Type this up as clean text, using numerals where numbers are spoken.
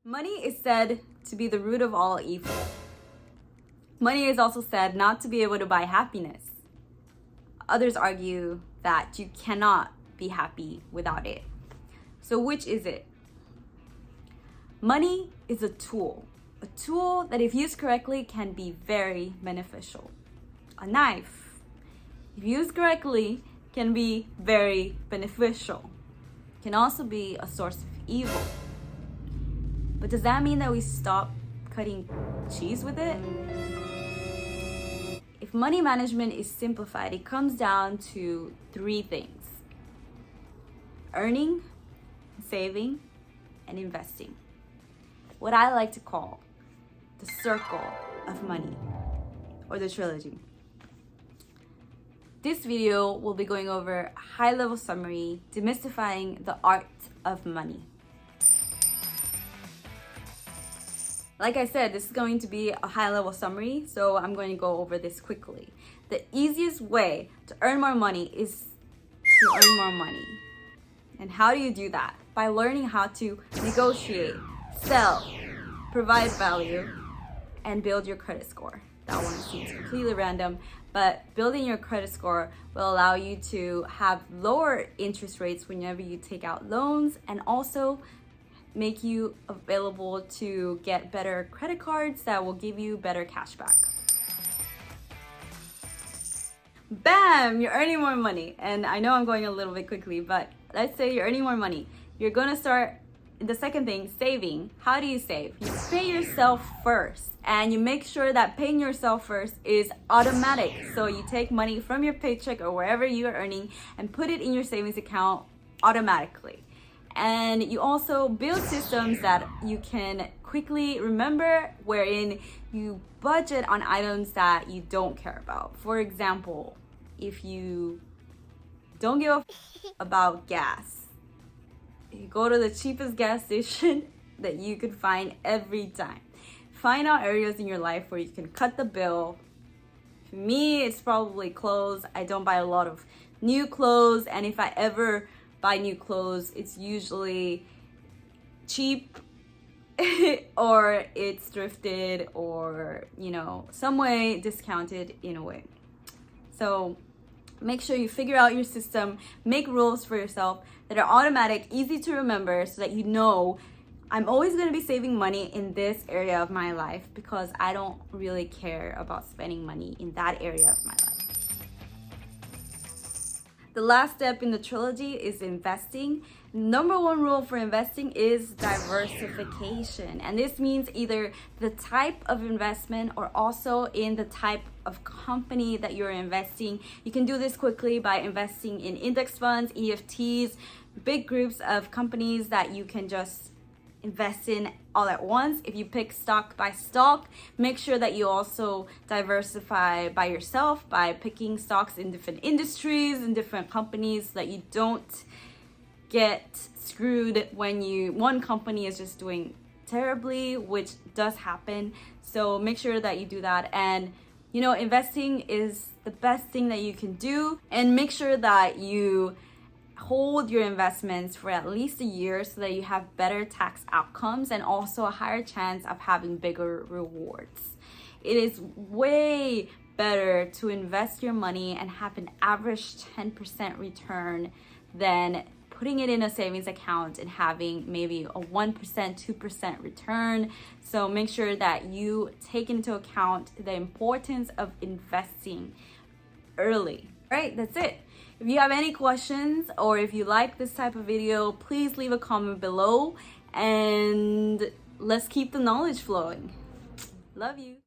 Money is said to be the root of all evil. Money is also said not to be able to buy happiness. Others argue that you cannot be happy without it. So which is it? Money is a tool that if used correctly can be very beneficial. A knife, if used correctly, can be very beneficial. It can also be a source of evil. But does that mean that we stop cutting cheese with it? If money management is simplified, it comes down to three things: earning, saving, and investing. What I like to call the circle of money, or the trilogy. This video will be going over a high-level summary, demystifying the art of money. Like I said, this is going to be a high-level summary, so I'm going to go over this quickly. The easiest way to earn more money is to earn more money. And how do you do that? By learning how to negotiate, sell, provide value, and build your credit score. That one seems completely random, but building your credit score will allow you to have lower interest rates whenever you take out loans, and also make you available to get better credit cards that will give you better cash back. Bam! You're earning more money. And I know I'm going a little bit quickly, but let's say you're earning more money. You're gonna start the second thing, saving. How do you save? You pay yourself first, and you make sure that paying yourself first is automatic. So you take money from your paycheck or wherever you are earning and put it in your savings account automatically. And you also build systems that you can quickly remember, wherein you budget on items that you don't care about. For example, if you don't give a f about gas, you go to the cheapest gas station that you could find every time. Find out areas in your life where you can cut the bill. For me, it's probably clothes. I don't buy a lot of new clothes, and if I ever buy new clothes, it's usually cheap or it's thrifted, or some way discounted in a way. So make sure you figure out your system, make rules for yourself that are automatic, easy to remember, so that you know I'm always going to be saving money in this area of my life because I don't really care about spending money in that area of my life. The last step in the trilogy is investing. Number one rule for investing is diversification. And this means either the type of investment or also in the type of company that you're investing. You can do this quickly by investing in index funds, EFTs, big groups of companies that you can just invest in all at once. If you pick stock by stock, make sure that you also diversify by yourself by picking stocks in different industries and different companies, so that you don't get screwed when one company is just doing terribly, which does happen. So make sure that you do that. And investing is the best thing that you can do, and make sure that you hold your investments for at least a year so that you have better tax outcomes and also a higher chance of having bigger rewards. It is way better to invest your money and have an average 10% return than putting it in a savings account and having maybe a 1%, 2% return. So make sure that you take into account the importance of investing early. All right, that's it. If you have any questions or if you like this type of video, please leave a comment below and let's keep the knowledge flowing. Love you.